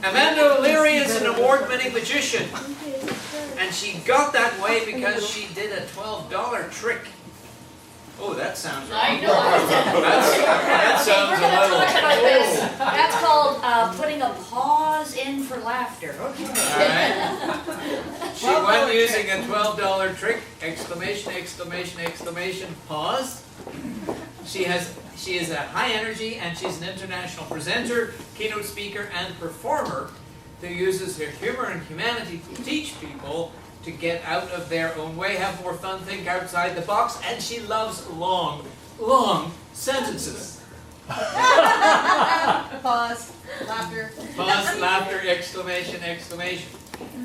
Amanda O'Leary is an award-winning magician. And she got that way because she did a $12 trick. Oh, that sounds wrong. I know. That sounds We're a going to little... talk about this. That's called putting a pause in for laughter. Okay. Alright. She went using a $12 trick, exclamation, exclamation, exclamation, pause. She is a high energy and she's an international presenter, keynote speaker, and performer who uses her humor and humanity to teach people to get out of their own way, have more fun, think outside the box, and she loves long, long sentences. Pause. Laughter. Pause, laughter, exclamation, exclamation.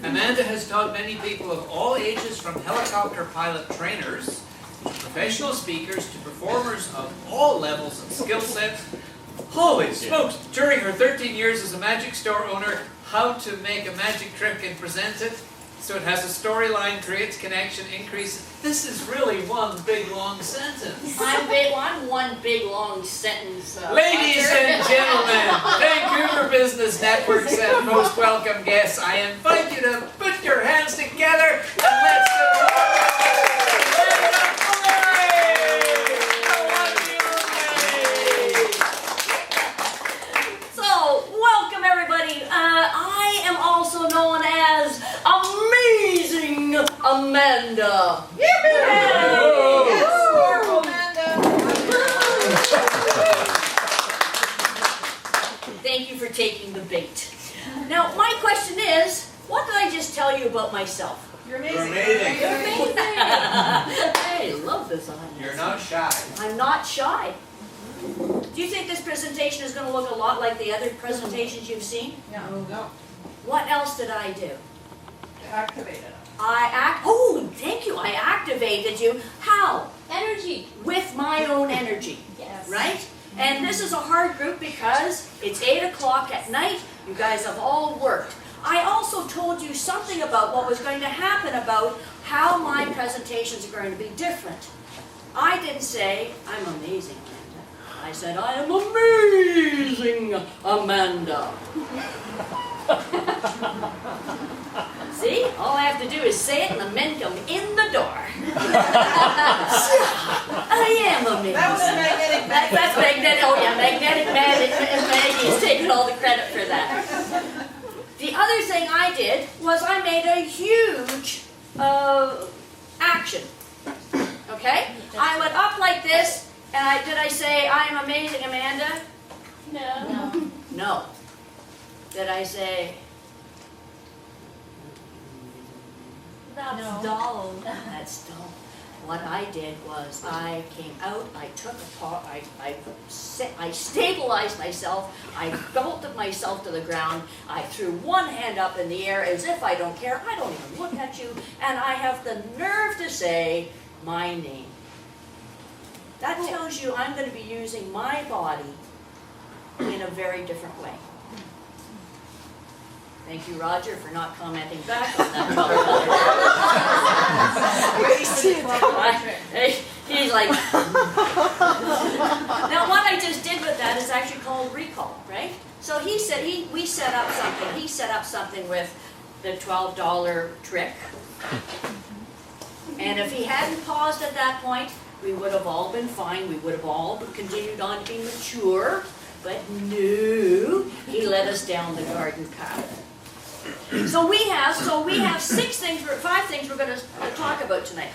Amanda has taught many people of all ages, from helicopter pilot trainers, professional speakers, to performers of all levels and skill sets. Holy smokes! During her 13 years as a magic store owner, how to make a magic trick and present it so it has a storyline, creates connection, increases. This is really one big long sentence. I'm one big long sentence. Ladies and gentlemen, Vancouver Business Network's most welcome guests, I invite you to put your hands together and let's go. So, welcome everybody. I am also known as Amazing Amanda. Thank you for taking the bait. Now, my question is, what did I just tell you about myself? You're amazing. You're amazing. You're amazing. I love this audience. You're not shy. I'm not shy. Do you think this presentation is going to look a lot like the other presentations you've seen? No. What else did I do? Activated. Oh, thank you. I activated you. How? Energy. With my own energy. Yes. Right? And this is a hard group because it's 8 o'clock at night. You guys have all worked. I also told you something about what was going to happen, about how my presentations are going to be different. I didn't say, I'm amazing, Amanda. I said, I am amazing, Amanda. See? All I have to do is say it and the men come in the door. I am amazing. That was a magnetic Maggie. That's magnetic. Oh yeah, magnetic Maggie's taking all the credit for that. The other thing I did was I made a huge action. Okay? I went up like this, and did I say, I am amazing, Amanda? No. No. Did I say, That's dull. that's dull? What I did was I came out, I took a part, I stabilized myself, I belted myself to the ground, I threw one hand up in the air as if I don't care, I don't even look at you, and I have the nerve to say my name. That tells you I'm going to be using my body in a very different way. Thank you, Roger, for not commenting back on that. He's like... Now, what I just did with that is actually called recall, right? So he said, we set up something. He set up something with the $12 trick. And if he hadn't paused at that point, we would have all been fine. We would have all continued on being mature. But no, he led us down the garden path. So we have 5 things we're going to talk about tonight.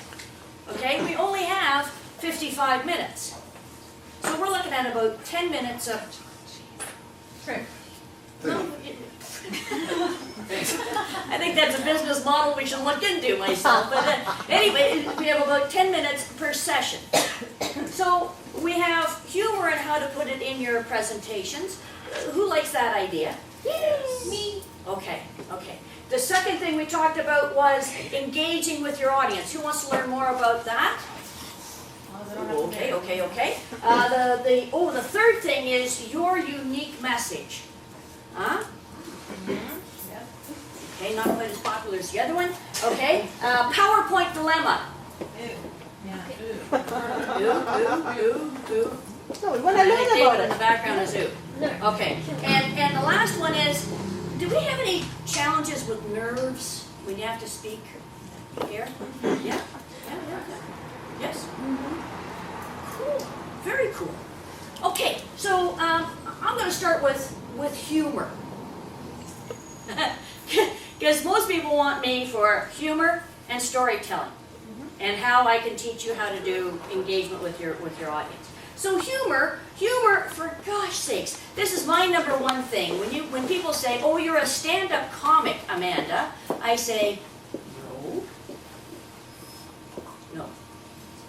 Okay, we only have 55 minutes. So we're looking at about 10 minutes of Trick. I think that's a business model we should look into myself. But anyway, we have about 10 minutes per session. So we have humor and how to put it in your presentations. Who likes that idea? Yes. Me. Okay. The second thing we talked about was engaging with your audience. Who wants to learn more about that? Okay. The third thing is your unique message. Huh? Okay, not quite as popular as the other one. Okay, PowerPoint dilemma. Ooh. No, we want to learn David about in the it. background is ooh. Okay, and the last one is, do we have any challenges with nerves when you have to speak here? Yeah? Yes? Cool, very cool. Okay, so I'm going to start with humor. Because most people want me for humor and storytelling, and how I can teach you how to do engagement with your audience. So humor, for gosh sakes, this is my number one thing. When people say, "Oh, you're a stand-up comic, Amanda," I say, no.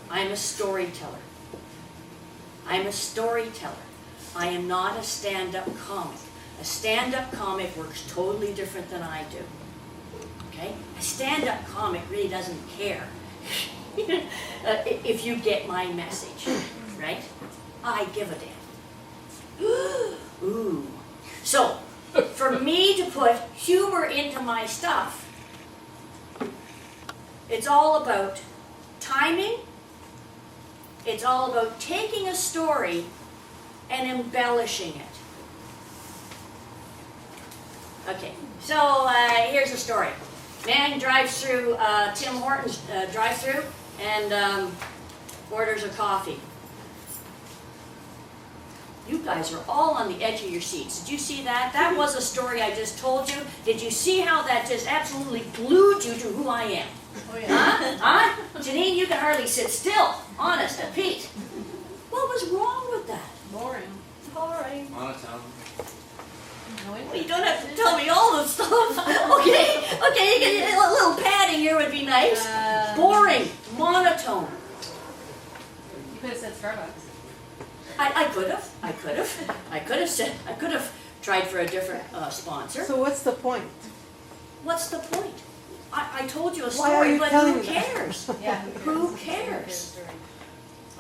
I'm a storyteller. I'm a storyteller. I am not a stand-up comic. A stand-up comic works totally different than I do. Okay? A stand-up comic really doesn't care if you get my message, right? I give a damn. Ooh. So, for me to put humor into my stuff, it's all about timing. It's all about taking a story and embellishing it. Okay, so here's a story. Man drives through Tim Hortons drive-through and orders a coffee. You guys are all on the edge of your seats. Did you see that? That was a story I just told you. Did you see how that just absolutely glued you to who I am? Oh, yeah. Huh? Janine, you can hardly sit still. Honest to Pete. What was wrong with that? Boring. Boring. Monotone. Well, you don't have to tell me all the stuff. Okay, you can, a little padding here would be nice. Boring, monotone. You could have said Starbucks. I could have tried for a different sponsor. So what's the point? What's the point? I told you a Why are story, you but telling who me that? cares? Yeah. Who cares?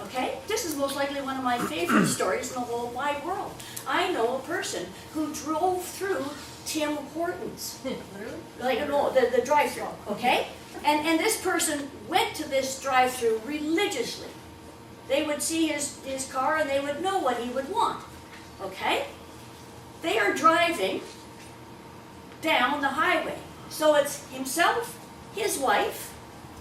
Okay? This is most likely one of my favorite stories in the whole wide world. I know a person who drove through Tim Hortons. Literally? Like, no, the drive-through, okay? And this person went to this drive-through religiously. They would see his car and they would know what he would want, okay? They are driving down the highway. So it's himself, his wife,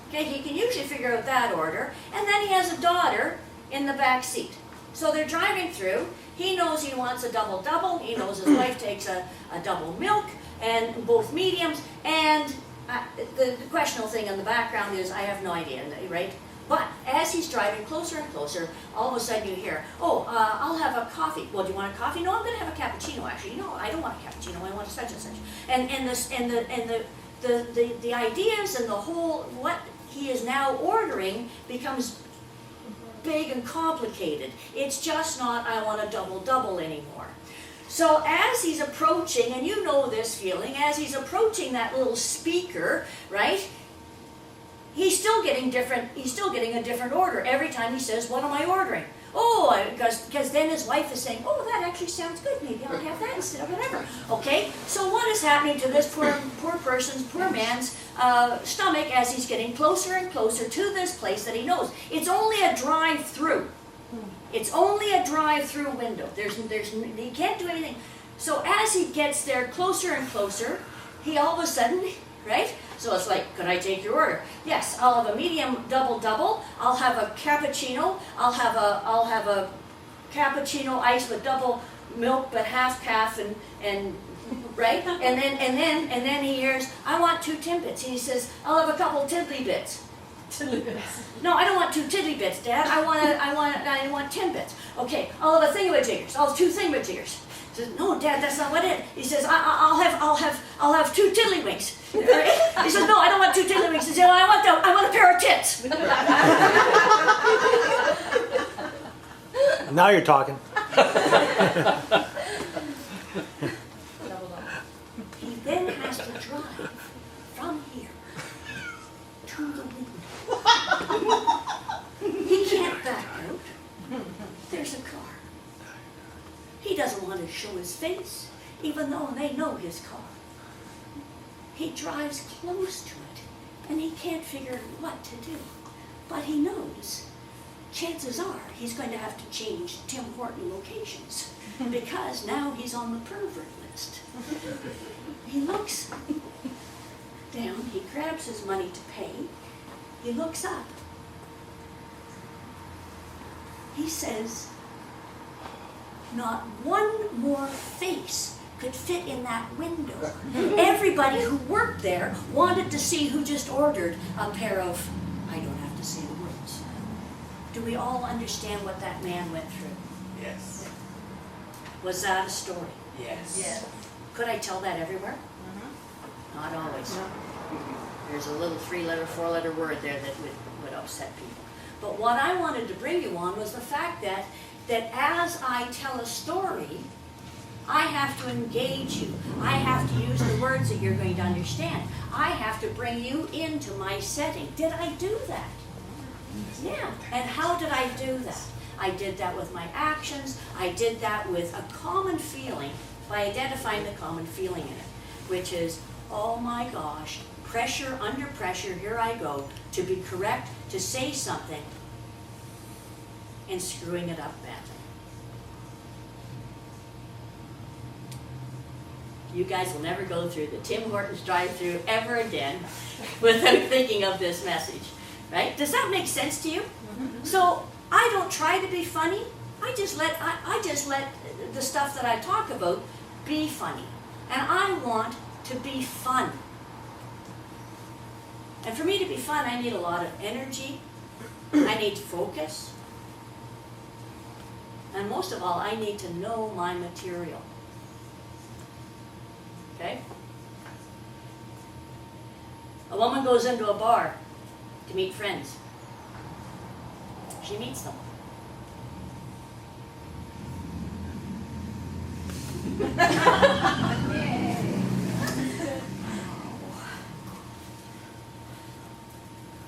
okay, he can usually figure out that order, and then he has a daughter in the back seat. So they're driving through, he knows he wants a double-double, he knows his wife takes a double milk, and both mediums, and the questionable thing in the background is, I have no idea, right? But as he's driving closer and closer, all of a sudden you hear, "Oh, I'll have a coffee." "Well, do you want a coffee?" "No, I'm going to have a cappuccino, actually." "No, I don't want a cappuccino. I want a such and such." The ideas and the whole what he is now ordering becomes big and complicated. It's just not, "I want a double-double" anymore. So as he's approaching, and you know this feeling, as he's approaching that little speaker, right? He's still getting a different order every time he says, "What am I ordering?" "Oh," because then his wife is saying, "Oh, that actually sounds good. Maybe I'll have that instead of whatever." Okay, so what is happening to this poor man's stomach as he's getting closer and closer to this place that he knows? It's only a drive-through. It's only a drive-through window. He can't do anything. So as he gets there closer and closer, he all of a sudden, right? So it's like, "Could I take your order?" "Yes, I'll have a medium double-double. I'll have a cappuccino. I'll have a cappuccino ice with double milk but half calf and right? And then he hears, "I want 2 Timbits." He says, "I'll have a couple Tiddly Bits." "No, I don't want 2 Tiddly Bits, Dad. I want Timbits." "Okay, I'll have a thingamajiggers. I'll have 2 thingamajiggers." He says, "No, Dad, that's not what it." He says, I'll have 2 tiddlywinks." He says, "No, I don't want 2 tiddlywinks." He says, I want a pair of tits." Now you're talking. He then has to drive from here to the window. He can't back out. There's a car. He doesn't want to show his face, even though they know his car. He drives close to it, and he can't figure what to do. But he knows chances are he's going to have to change Tim Horton locations because now he's on the pervert list. He looks down, he grabs his money to pay, he looks up. He says, not one more face could fit in that window. Everybody who worked there wanted to see who just ordered a pair of, I don't have to say the words. Do we all understand what that man went through? Yes. Was that a story? Yes. Could I tell that everywhere? Not always. There's a little 3-letter, 4-letter word there that would upset people. But what I wanted to bring you on was the fact that as I tell a story, I have to engage you. I have to use the words that you're going to understand. I have to bring you into my setting. Did I do that? Yeah. And how did I do that? I did that with my actions. I did that with a common feeling by identifying the common feeling in it, which is, oh my gosh, pressure, under pressure, here I go, to be correct, to say something, and screwing it up badly. You guys will never go through the Tim Hortons drive-thru ever again without thinking of this message, right? Does that make sense to you? So I don't try to be funny. I just let the stuff that I talk about be funny, and I want to be fun. And for me to be fun, I need a lot of energy. I need focus, and most of all, I need to know my material. Okay? A woman goes into a bar to meet friends. She meets them.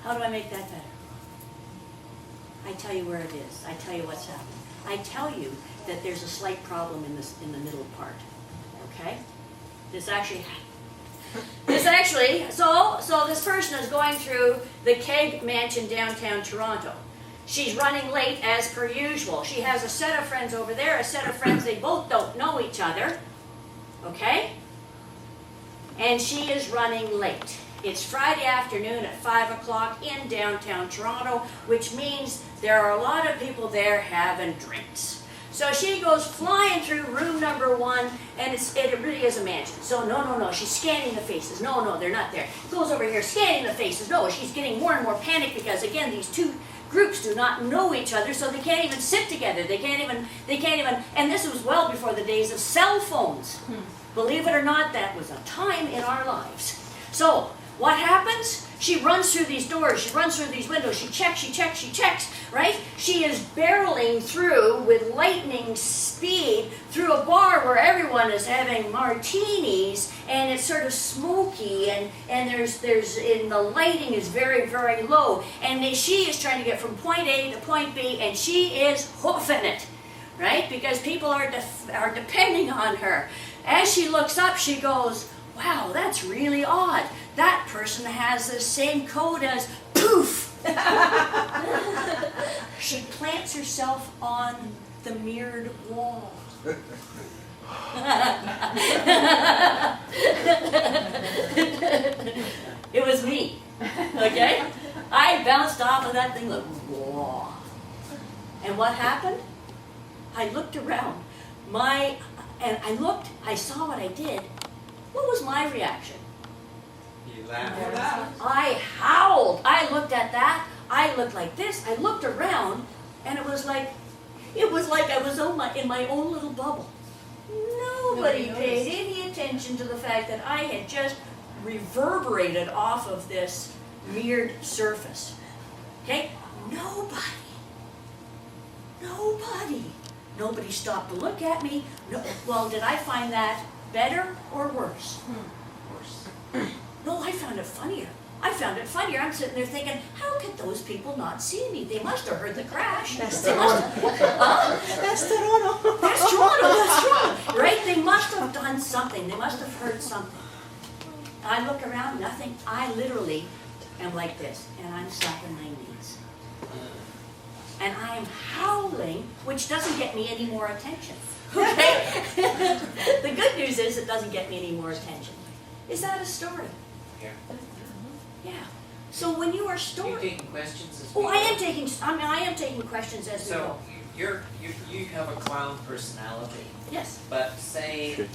How do I make that better? I tell you where it is. I tell you what's happening. I tell you that there's a slight problem in the middle part. Okay? This actually, so this person is going through the Keg Mansion downtown Toronto. She's running late as per usual. She has a set of friends over there, a set of friends, they both don't know each other. Okay? And she is running late. It's Friday afternoon at 5 o'clock in downtown Toronto, which means there are a lot of people there having drinks. So she goes flying through room number 1, and it really is a mansion. So no, she's scanning the faces. No, they're not there. Goes over here, scanning the faces. No, she's getting more and more panicked because, again, these two groups do not know each other, so they can't even sit together. They can't even, and this was well before the days of cell phones. Believe it or not, that was a time in our lives. So what happens? She runs through these doors, she runs through these windows, she checks, right? She is barreling through with lightning speed through a bar where everyone is having martinis, and it's sort of smoky, and there's the lighting is very, very low, and she is trying to get from point A to point B, and she is hoofing it, right? Because people are depending on her. As she looks up, she goes, wow, that's really odd. That person has the same coat as poof. She plants herself on the mirrored wall. It was me, okay? I bounced off of that thing like, whoa. And what happened? I looked around. I saw what I did. What was my reaction? You laughed. I howled. I looked at that. I looked like this. I looked around, and it was like I was in my own little bubble. Nobody paid any attention to the fact that I had just reverberated off of this mirrored surface. Okay? Nobody stopped to look at me. No, well, did I find that better or worse? Worse. No, I found it funnier. I'm sitting there thinking, how could those people not see me? They must have heard the crash. That's They must have, That's Toronto. That's Toronto, right? They must have done something. They must have heard something. I look around, nothing. I literally am like this, and I'm slapping my knees. and I am howling, which doesn't get me any more attention. Okay? The good news is it doesn't get me any more attention. Is that a story? Yeah. Yeah. So when you are You're story, taking questions as oh, we I go. am taking questions as we So, go. you have a clown personality, Yes. but say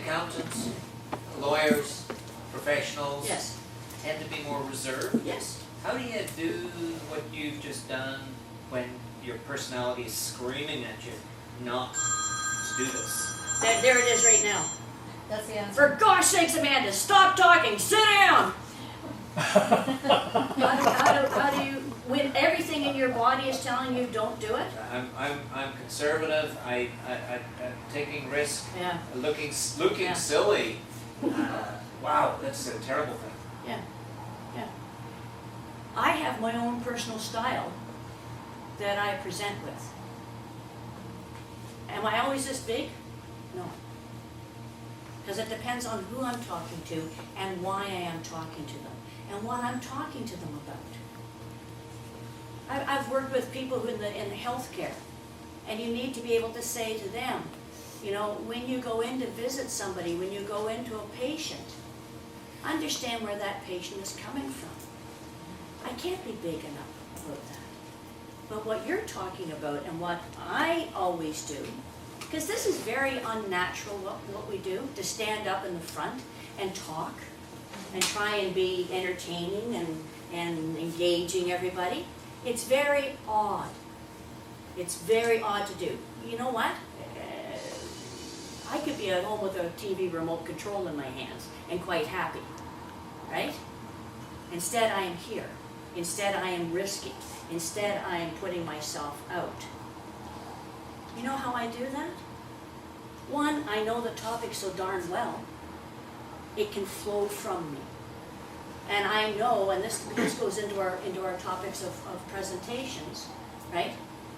accountants, lawyers, professionals Yes. tend to be more reserved. Yes. How do you do what you've just done when your personality is screaming at you not to do this? There it is right now. That's the answer. For gosh sakes, Amanda, stop talking. Sit down. How do you, when everything in your body is telling you don't do it? I'm conservative. I'm taking risk. Yeah. Looking Yeah. silly. Wow, that's a terrible thing. Yeah. Yeah. I have my own personal style that I present with. Am I always this big? No. Because it depends on who I'm talking to and why I am talking to them and what I'm talking to them about. I've worked with people who in the healthcare, and you need to be able to say to them, you know, when you go in to visit somebody, when you go into a patient, understand where that patient is coming from. I can't be big enough about that. But what you're talking about and what I always do, because this is very unnatural what we do, to stand up in the front and talk and try and be entertaining and engaging everybody. It's very odd. It's very odd to do. You know what? I could be at home with a TV remote control in my hands and quite happy, right? Instead, I am here. Instead, I am risking. Instead, I am putting myself out. You know how I do that? One, I know the topic so darn well, it can flow from me. And I know, and this goes into our topics of presentations, right?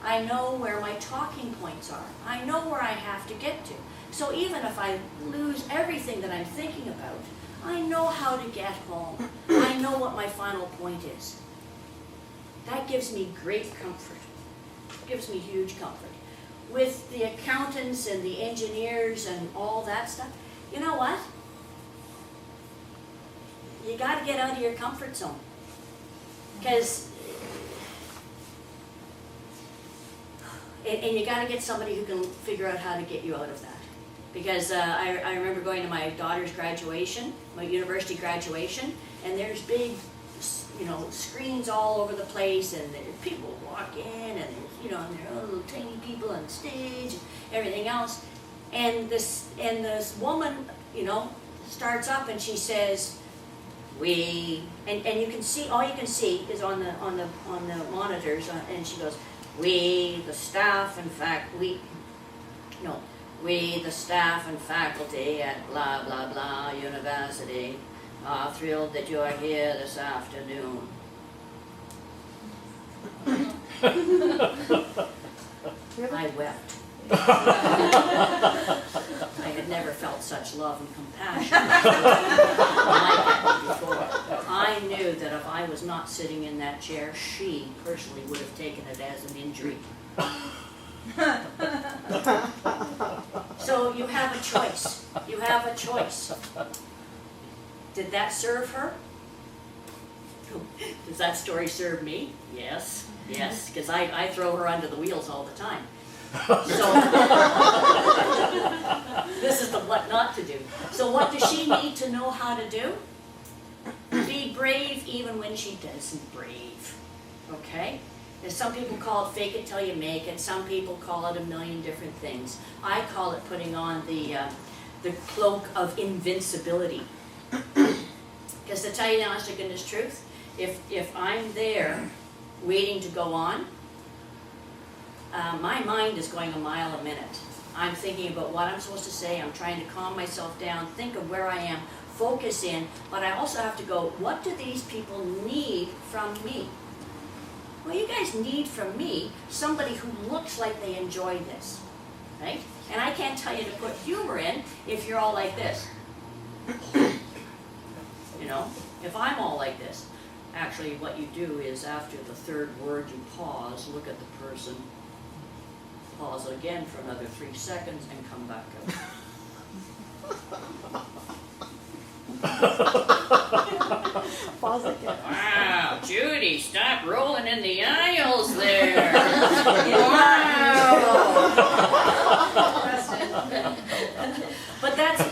I know where my talking points are. I know where I have to get to. So even if I lose everything that I'm thinking about, I know how to get home. I know what my final point is. That gives me great comfort. Gives me huge comfort. With the accountants and the engineers and all that stuff, you know what? You got to get out of your comfort zone. Because, and you got to get somebody who can figure out how to get you out of that. Because I remember going to my daughter's graduation, my university graduation, and there's big, you know, screens all over the place, and people walk in, and there's, you know, and there are little tiny people on stage, and everything else. And this woman, you know, starts up and she says, "We," and you can see, all you can see is on the monitors, and she goes, "We, the staff, in fact, we the staff and faculty at blah blah blah university are thrilled that you are here this afternoon." I wept. I had never felt such love and compassion like that before. I knew that if I was not sitting in that chair, she personally would have taken it as an injury. So you have a choice. You have a choice. Did that serve her? Does that story serve me? Yes. Yes, because I throw her under the wheels all the time. So this is the what not to do. So what does she need to know how to do? Be brave even when she isn't brave. Okay? And some people call it fake it till you make it. Some people call it a million different things. I call it putting on the cloak of invincibility. Because to tell you the honest to goodness truth, if I'm there waiting to go on, my mind is going a mile a minute. I'm thinking about what I'm supposed to say. I'm trying to calm myself down, think of where I am, focus in, but I also have to go, what do these people need from me? Well, you guys need from me somebody who looks like they enjoy this, right? And I can't tell you to put humor in if you're all like this. You know, if I'm all like this. Actually, what you do is after the third word, you pause, look at the person, pause again for another 3 seconds, and come back out. Pause again. Wow, Judy, stop rolling in the aisles there. Wow. But that's,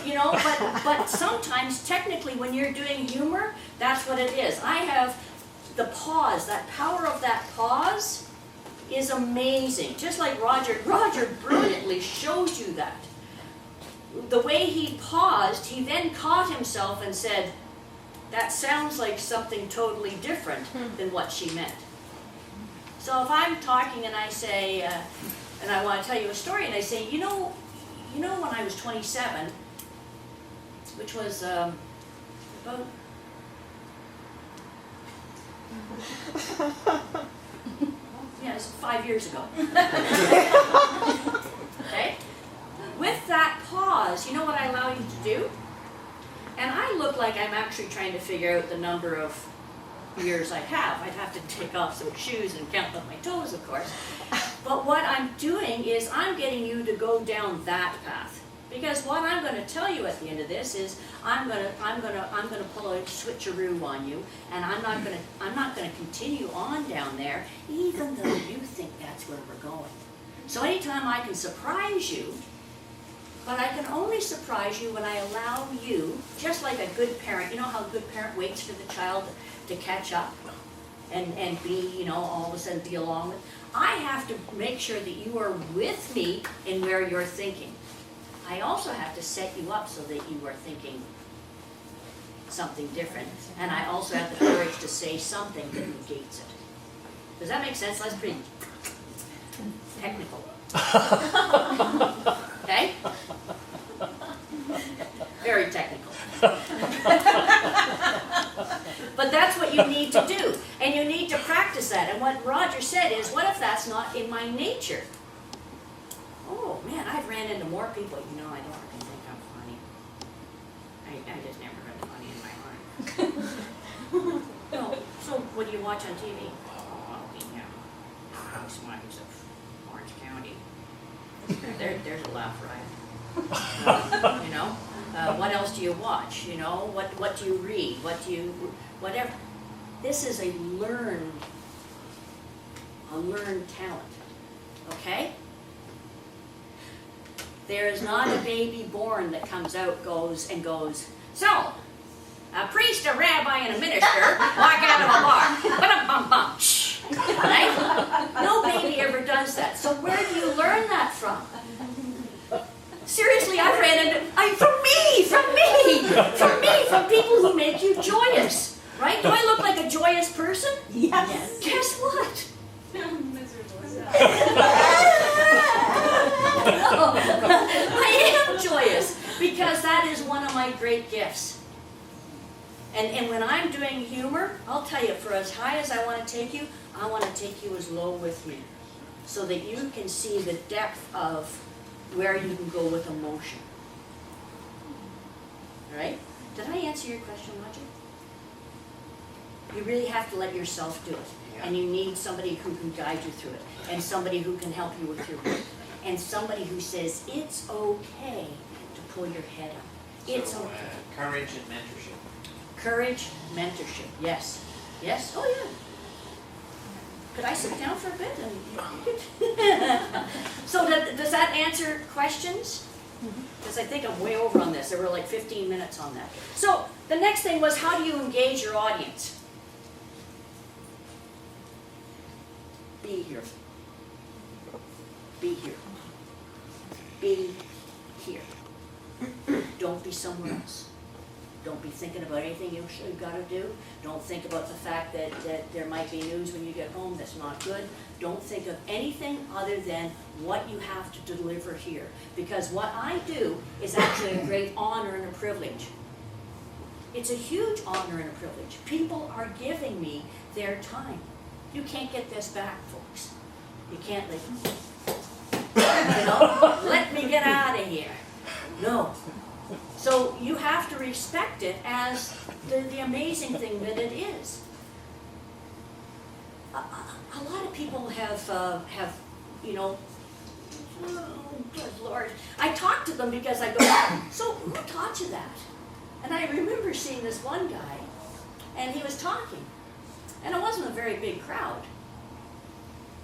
but sometimes technically when you're doing humor, that's what it is. I have the pause, that power of that pause is amazing. Just like Roger brilliantly shows you that. The way he paused, he then caught himself and said, that sounds like something totally different than what she meant. So if I'm talking and I say, and I want to tell you a story, and I say, you know when I was 27, which was about yeah, it's 5 years ago. Okay? With that pause, you know what I allow you to do? And I look like I'm actually trying to figure out the number of years I have. I'd have to take off some shoes and count on my toes, of course. But what I'm doing is I'm getting you to go down that path. Because what I'm going to tell you at the end of this is I'm going to pull a switcheroo on you, and I'm not going to continue on down there, even though you think that's where we're going. So anytime I can surprise you, but I can only surprise you when I allow you, just like a good parent. You know how a good parent waits for the child to catch up and be, all of a sudden be along with. I have to make sure that you are with me in where you're thinking. I also have to set you up so that you are thinking something different. And I also have the courage to say something that negates it. Does that make sense? That's pretty technical. Okay? Very technical. But that's what you need to do. And you need to practice that. And what Roger said is, what if that's not in my nature? Oh man, I've ran into more people, I don't even think I'm funny. I just never been funny in my life. No, so what do you watch on TV? Oh, Housewives of Orange County. There's a laugh riot. What else do you watch? What do you read? Whatever. This is a learned talent. Okay? There is not a baby born that comes out, goes, so, a priest, a rabbi, and a minister walk out of a bar. Ba-dum-bum-bum. Shh. Right? No baby ever does that. So where do you learn that from? Seriously, I've ran into, from people who make you joyous. Right? Do I look like a joyous person? Yes. Guess what? I am joyous because that is one of my great gifts. And when I'm doing humor, I'll tell you, for as high as I want to take you, I want to take you as low with me so that you can see the depth of where you can go with emotion. All right? Did I answer your question, Roger? You really have to let yourself do it. And you need somebody who can guide you through it. And somebody who can help you with your work. And somebody who says, it's okay to pull your head up. It's okay. Courage and mentorship. Courage, mentorship, yes. Yes? Oh, yeah. Could I sit down for a bit? So does that answer questions? Because I think I'm way over on this. There were like 15 minutes on that. So the next thing was, how do you engage your audience? Be here. Be here. Be here. Don't be somewhere else. Don't be thinking about anything you've got to do. Don't think about the fact that there might be news when you get home that's not good. Don't think of anything other than what you have to deliver here. Because what I do is actually a great honor and a privilege. It's a huge honor and a privilege. People are giving me their time. You can't get this back, folks. You can't let me get out of here. No. So you have to respect it as the amazing thing that it is. a lot of people have, you know, oh, good Lord. I talk to them because I go, so who taught you that? And I remember seeing this one guy, and he was talking, and it wasn't a very big crowd,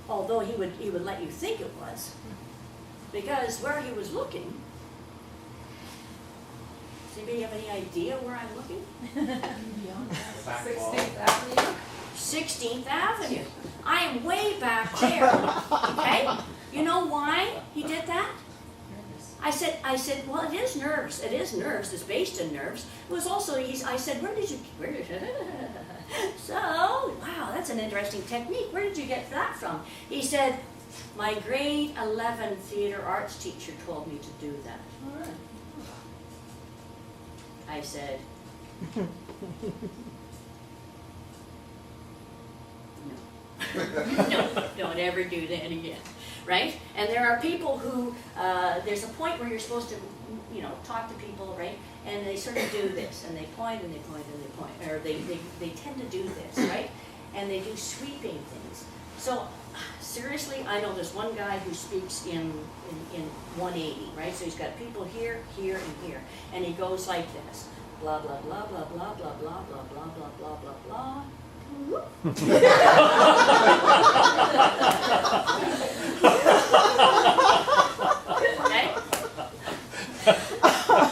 although he would let you think it was, because where he was looking. Does anybody have any idea where I'm looking? 16th Avenue. 16th Avenue. I am way back there. Okay? You know why he did that? I said, well, it is nerves. It is nerves. It's based in nerves. It was also, I said, where did you so, wow, that's an interesting technique. Where did you get that from? He said, my grade 11 theater arts teacher told me to do that. All right. I said, no, don't ever do that again, right? And there are people who, there's a point where you're supposed to, you know, talk to people, right? And they sort of do this, and they point and they point and they point, or they tend to do this, right? And they do sweeping things. So seriously, I know there's one guy who speaks in 180, right? So he's got people here, here, and here, and he goes like this. Blah, blah, blah, blah, blah, blah, blah, blah, blah, blah, blah, blah, blah. Okay?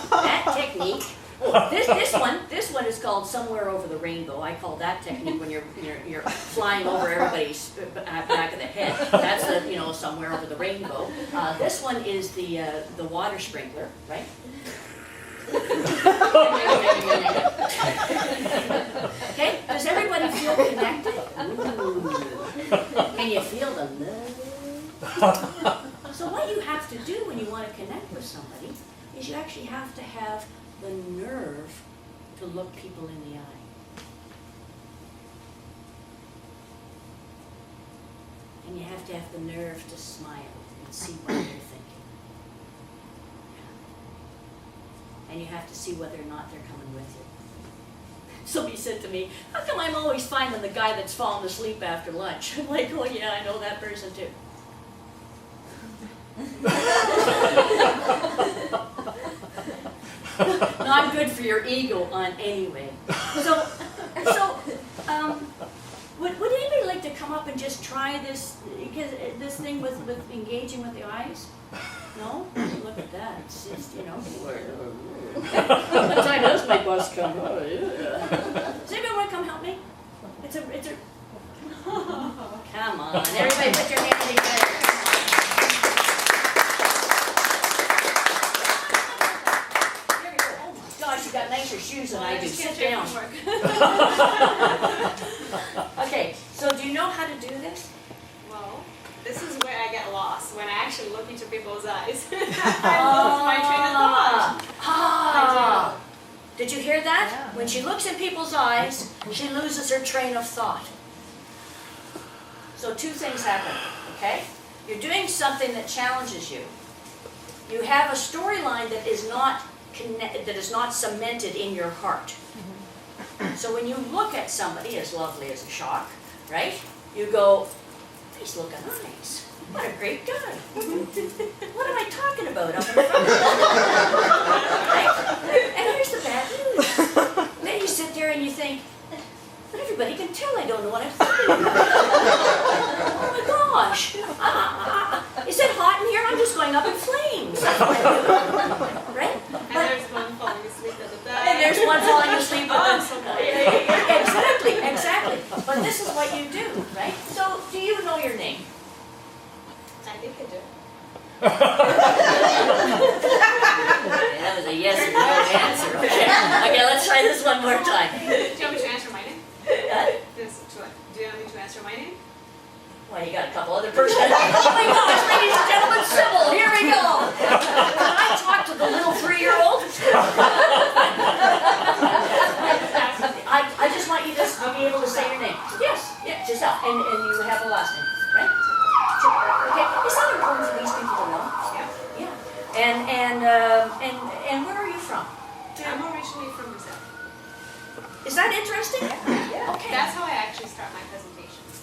That technique. Oh, this one is called somewhere over the rainbow. I call that technique when you're flying over everybody's back of the head. That's the, you know, somewhere over the rainbow. This one is the water sprinkler, right? Okay, does everybody feel connected? Ooh. Can you feel the love? So what you have to do when you want to connect with somebody is you actually have to have the nerve to look people in the eye. And you have to have the nerve to smile and see what they're thinking. And you have to see whether or not they're coming with you. Somebody said to me, how come I'm always finding the guy that's fallen asleep after lunch? I'm like, oh yeah, I know that person too. Not good for your ego on anyway. So would anybody like to come up and just try this thing with engaging with the eyes? No? Look at that. It's just, you know. What time does my bus come? Oh, yeah. Does anybody want to come help me? It's a come on. Everybody put your hands together. There we go. Oh my gosh, you got nicer shoes than I do. Sit down. Okay, so do you know how to do this? Well, this is where I get lost, when I actually look into people's eyes. I lose my train of thought. Ah. Did you hear that? Yeah. When she looks in people's eyes, she loses her train of thought. So two things happen, okay? You're doing something that challenges you. You have a storyline that is not cemented in your heart. So when you look at somebody as lovely as a shock, right? You go, nice looking eyes. What a great guy. What am I talking about up in front of you? Right? And here's the bad news. Then you sit there and you think, but everybody can tell I don't know what I'm thinking about. Oh my gosh. Is it hot in here? I'm just going up in flames. That's what I'm doing. Right? And there's one falling asleep at the back. And there's one falling asleep at the so Exactly. But this is what you do, right? So, do you know your name? I think I do. Okay, that was a yes or no answer. Okay, let's try this one more time. Do you want me to answer my name? Do you want me to answer my name? Well, you got a couple other persons. Oh my gosh, ladies and gentlemen, Sybil, here we go. Can I talk to the little 3-year-old? I just want you to be able to say your name. Yes, yeah, Giselle, and you have a last name, right? Okay, is that important for these people to know? Yeah. Yeah. And where are you from? I'm originally from Brazil. Is that interesting? Yeah. Okay. That's how I actually start my presentations.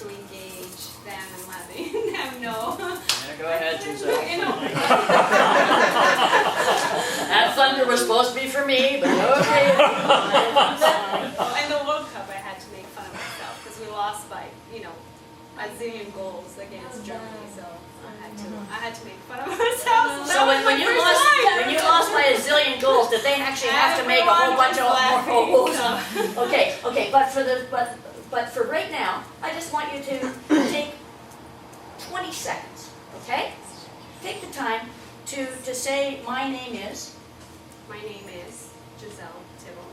to engage them and letting them know. Yeah, go ahead, Giselle. You know, That thunder was supposed to be for me, but okay. in the World Cup, I had to make fun of myself because we lost by, you know, a zillion goals against Germany. So I had to make fun of myself. So when you lost by a zillion goals, did they actually have to make a whole bunch of more goals? Okay, but for right now, I just want you to take 20 seconds, okay? Take the time to say, my name is. My name is Giselle Tibble.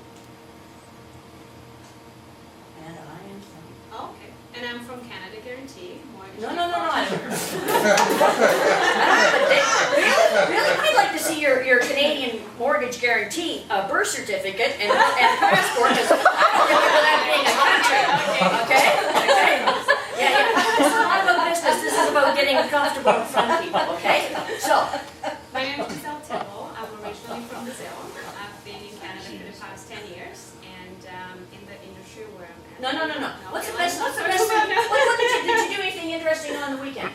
And I am from. Oh, okay. And I'm from Canada Guarantee. No, I don't. Really, I'd like to see your Canadian mortgage guarantee birth certificate and passport, because I don't remember that being a country. Okay? Yeah. This is not about business. This is about getting comfortable in front of people. Okay? So, My name is Giselle Tibble. I'm originally from Brazil. I've been in Canada for the past 10 years, and in the industry where I'm at. no. What's the best thing? What did you do anything interesting on the weekend?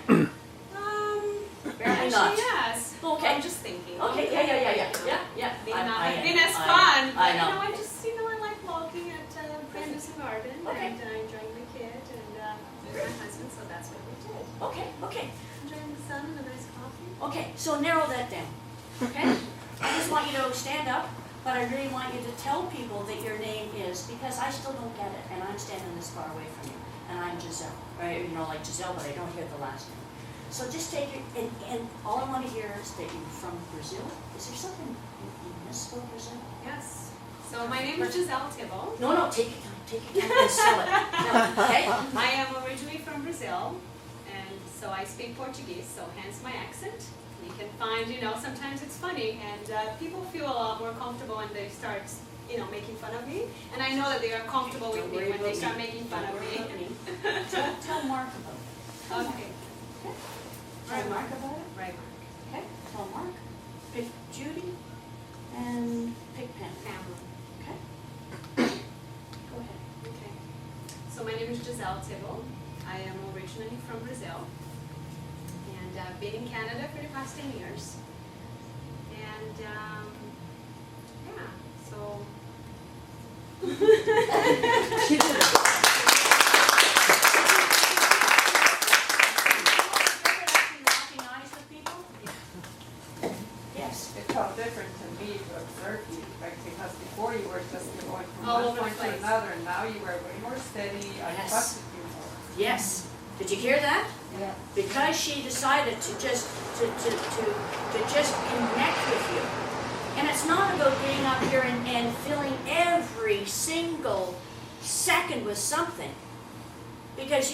Apparently not. Actually, yes. Okay. I'm just thinking. Okay, yeah. Being as fun. I know. I just, I like walking at Branderson Garden, Okay. and enjoying my kid and with my husband, so that's what we did. Okay. Enjoying the sun and a nice coffee. Okay, so narrow that down, okay? I just want you to stand up, but I really want you to tell people that your name is, because I still don't get it, and I'm standing this far away from you, and I'm Giselle, right? Like Giselle, but I don't hear the last name. So just take your, and all I want to hear is that you're from Brazil. Is there something you miss about Brazil? Yes. So my name is Giselle Tibble. No, take your time and sell it. No, okay? I am originally from Brazil, and so I speak Portuguese, so hence my accent. You can find, sometimes it's funny, and people feel a lot more comfortable when they start, making fun of me. And I know that they are comfortable with me when they start making fun of me. Tell Mark about it. Okay. Tell Mark about it. Right, Okay, tell Mark. Pick Judy and pick Pam. family. Okay? Go ahead. Okay. So my name is Giselle Tibble. I am originally from Brazil, and I've been in Canada for the past 10 years. And so. Locking eyes with people? Yes. It felt different to me to observe you, because before you were just going from All one over the point to place. another, and now you were way more steady. I Yes. trusted you more. Yes. Did you hear that? Yeah. Because she decided to just connect with you. And it's not about getting up here and filling every single second with something. Because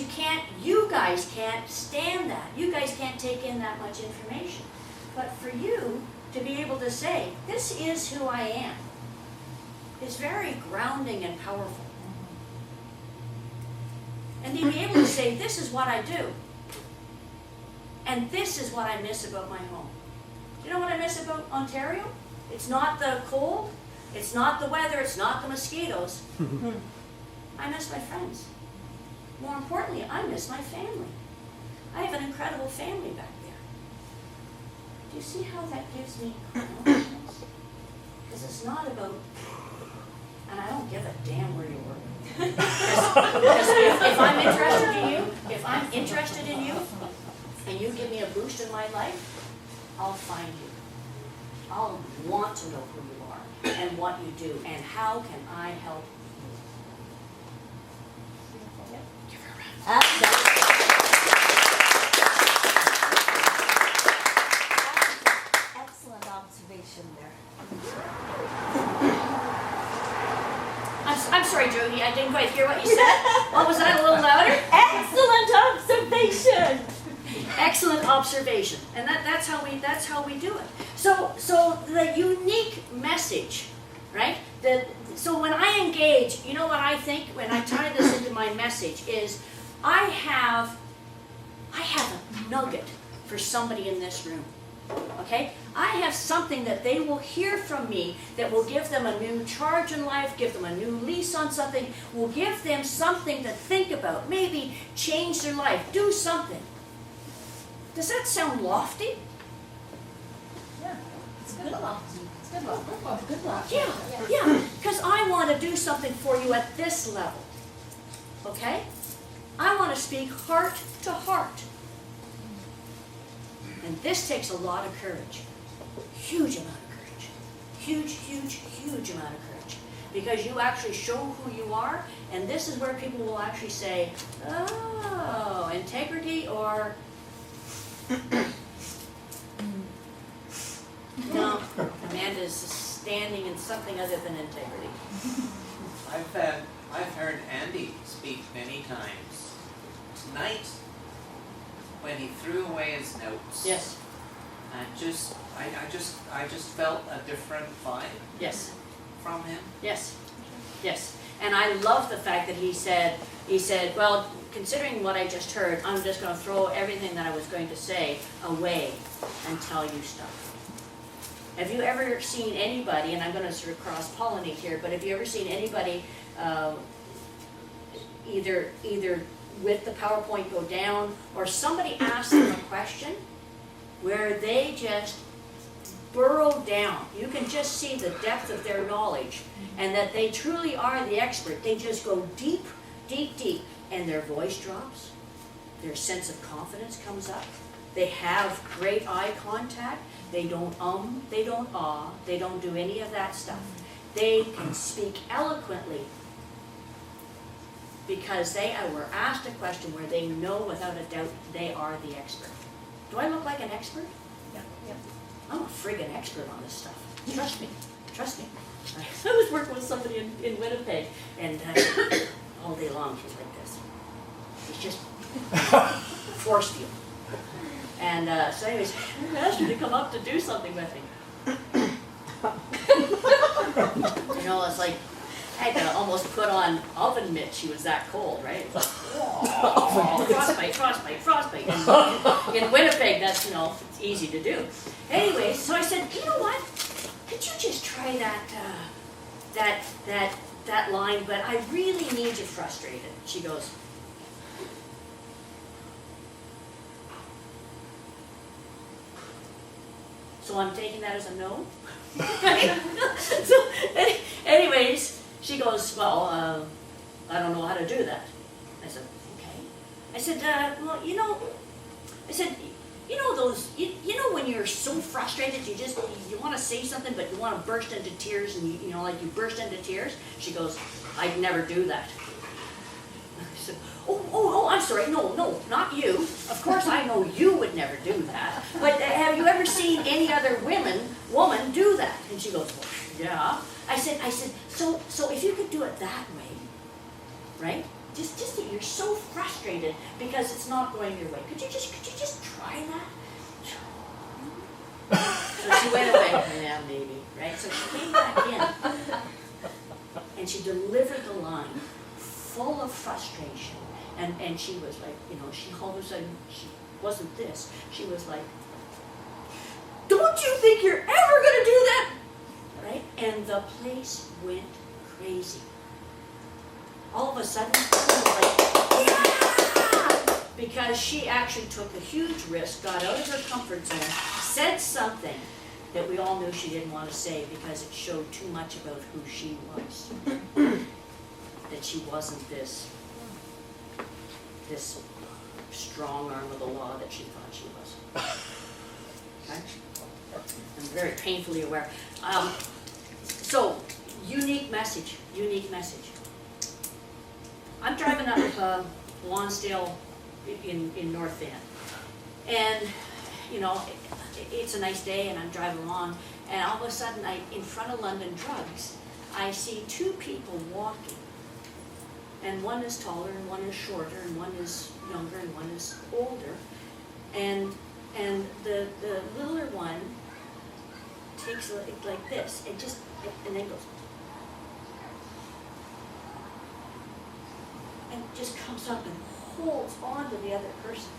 you guys can't stand that. You guys can't take in that much information. But for you to be able to say, this is who I am, is very grounding and powerful. And to be able to say, this is what I do. And this is what I miss about my home. Do you know what I miss about Ontario? It's not the cold, it's not the weather, it's not the mosquitoes. I miss my friends. More importantly, I miss my family. I have an incredible family back there. Do you see how that gives me confidence? Because it's not about, and I don't give a damn where you work. Because if I'm interested in you, and you give me a boost in my life, I'll find you. I'll want to know who you are and what you do and how can I help you. Yep. Give her a round. Excellent observation there. I'm sorry, Jody, I didn't quite hear what you said. What was that, a little louder? Excellent observation. Excellent observation, and that's how we do it. So the unique message, right? So when I engage, you know what I think when I tie this into my message is, I have a nugget for somebody in this room. okay? I have something that they will hear from me that will give them a new charge in life, give them a new lease on something, will give them something to think about, maybe change their life, do something. Does that sound lofty? Yeah, it's good luck. It's good luck. Good luck. Yeah, because I want to do something for you at this level, okay? I want to speak heart to heart. And this takes a lot of courage. Huge amount of courage. Huge, huge, huge amount of courage. Because you actually show who you are, and this is where people will actually say, oh, integrity or... No, Amanda's standing in something other than integrity. I've heard Andy speak many times. Tonight, when he threw away his notes, Yes, I just felt a different vibe yes. from him. Yes, yes. And I love the fact that he said, well, considering what I just heard, I'm just going to throw everything that I was going to say away and tell you stuff. Have you ever seen anybody, and I'm going to sort of cross-pollinate here, but have you ever seen anybody either with the PowerPoint go down, or somebody ask them a question where they just burrow down? You can just see the depth of their knowledge, and that they truly are the expert. They just go deep, deep, deep, and their voice drops. Their sense of confidence comes up. They have great eye contact. They don't they don't ah, they don't do any of that stuff. They can speak eloquently because they were asked a question where they know without a doubt they are the expert. Do I look like an expert? Yeah, yeah. I'm a friggin' expert on this stuff. Trust me, trust me. I was working with somebody in Winnipeg, and all day long she's like this. It's just force field. And so anyways, I asked her to come up to do something with me. You know, it's like, I had to almost put on oven mitt. She was that cold, right? It was like, oh, frostbite. And in Winnipeg, that's, you know, it's easy to do. Anyway, so I said, you know what? Could you just try that line? But I really need you frustrated. She goes, so I'm taking that as a no? So, anyways, she goes, well, I don't know how to do that. I said, okay. I said, well, you know, those, you know when you're so frustrated, you want to say something, but you want to burst into tears, and you know, like you burst into tears? She goes, I'd never do that. I said, oh, I'm sorry, no, not you. Of course I know you would never do that. But have you ever seen any other woman do that? And she goes, well, yeah. I said, so if you could do it that way, right? Just that you're so frustrated because it's not going your way. Could you just try that? So she went away. Yeah, maybe, right? So she came back in, and she delivered the line full of frustration. And she was like, you know, she all of a sudden, she wasn't this. She was like, don't you think you're ever going to do that? Right? And the place went crazy. All of a sudden, people were like, yeah! Because she actually took a huge risk, got out of her comfort zone, said something that we all knew she didn't want to say because it showed too much about who she was. That she wasn't this strong arm of the law that she thought she was. Okay? I'm very painfully aware. So, unique message. I'm driving up Lonsdale in North Van. And, you know, it's a nice day and I'm driving along, and all of a sudden, in front of London Drugs, I see two people walking. And one is taller, and one is shorter, and one is younger, and one is older. And the littler one takes it like this, and then goes, and just comes up and holds on to the other person.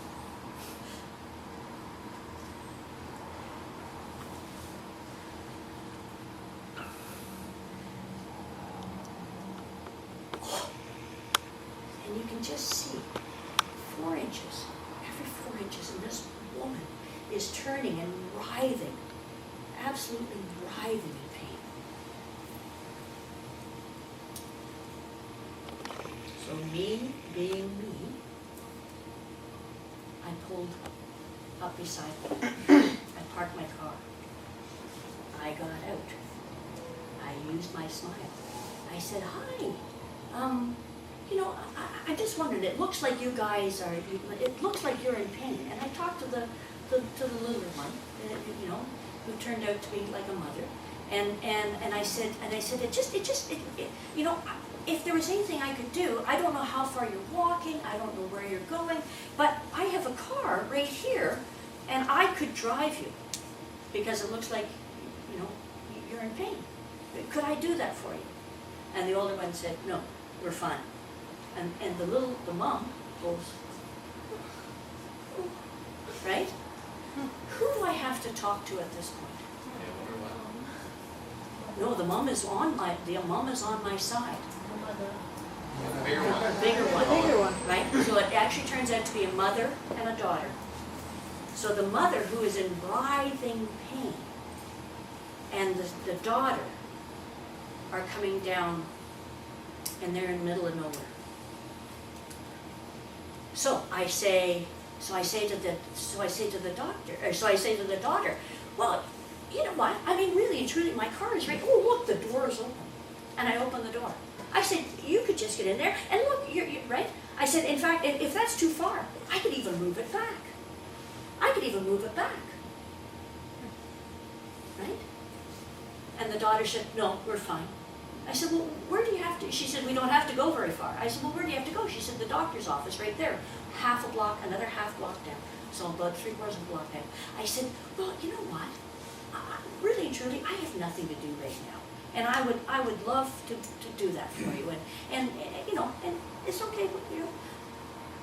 can just see 4 inches, every 4 inches, and this woman is turning and writhing, absolutely writhing in pain. So me, being me, I pulled up beside her. I parked my car. I got out. I used my smile. I said, hi. I just wondered, it looks like you guys are, it looks like you're in pain. And I talked to the little one, who turned out to be like a mother. And I said, if there was anything I could do, I don't know how far you're walking, I don't know where you're going, but I have a car right here, and I could drive you, because it looks like, you're in pain. Could I do that for you? And the older one said, no, we're fine. And the mom goes, right? Who do I have to talk to at this point? No, the mom is on my side. Bigger one. Bigger one, right? So it actually turns out to be a mother and a daughter. So the mother, who is in writhing pain, and the daughter are coming down, and they're in the middle of nowhere. So I say to the daughter, well, you know what? I mean, really and truly, my car is right. Oh, look, the door is open, and I open the door. I said, you could just get in there, and look, you're right. I said, in fact, if that's too far, I could even move it back. Right? And the daughter said, no, we're fine. I said, well, where do you have to? She said, we don't have to go very far. I said, well, where do you have to go? She said, the doctor's office right there. Half a block, another half block down. So about 3/4 of a block down. I said, well, you know what? Really and truly, I have nothing to do right now. And I would love to do that for you. And it's okay with you.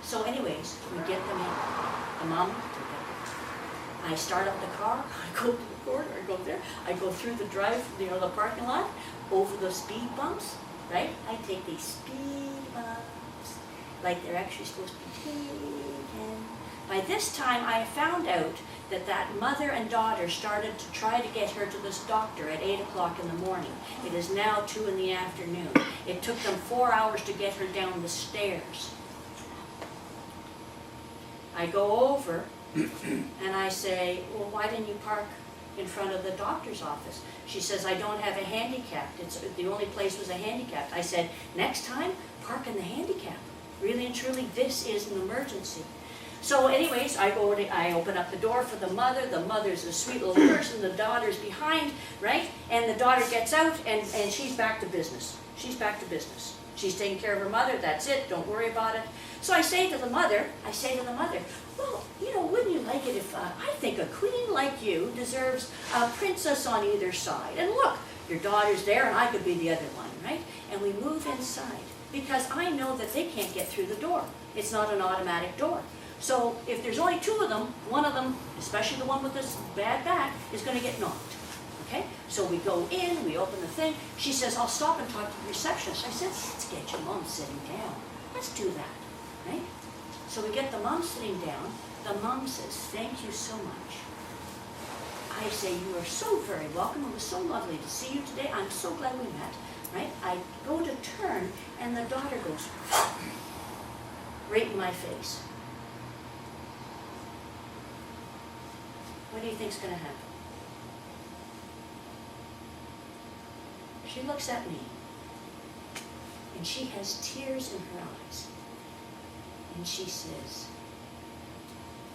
So anyways, we get them in. The mom, I start up the car, I go to the corner, I go there, I go through the the parking lot, over the speed bumps, right? I take these speed bumps, like they're actually supposed to be taken. By this time, I found out that mother and daughter started to try to get her to this doctor at 8 o'clock in the morning. It is now 2 in the afternoon. It took them 4 hours to get her down the stairs. I go over and I say, well, why didn't you park in front of the doctor's office? She says, I don't have a handicap. The only place was a handicap. I said, next time, park in the handicap. Really and truly, this is an emergency. So anyways, I open up the door for the mother. The mother's a sweet little person. The daughter's behind, right? And the daughter gets out, and she's back to business. She's back to business. She's taking care of her mother. That's it. Don't worry about it. So I say to the mother, well, wouldn't you like it if, I think a queen like you deserves a princess on either side. And look, your daughter's there, and I could be the other one, right? And we move inside, because I know that they can't get through the door. It's not an automatic door. So if there's only 2 of them, one of them, especially the one with this bad back, is going to get knocked. Okay? So we go in, we open the thing. She says, I'll stop and talk to the receptionist. I said, let's get your mom sitting down. Let's do that. Right? So we get the mom sitting down. The mom says, thank you so much. I say, you are so very welcome. It was so lovely to see you today. I'm so glad we met. Right? I go to turn, and the daughter goes right in my face. What do you think's going to happen? She looks at me, and she has tears in her eyes, and she says,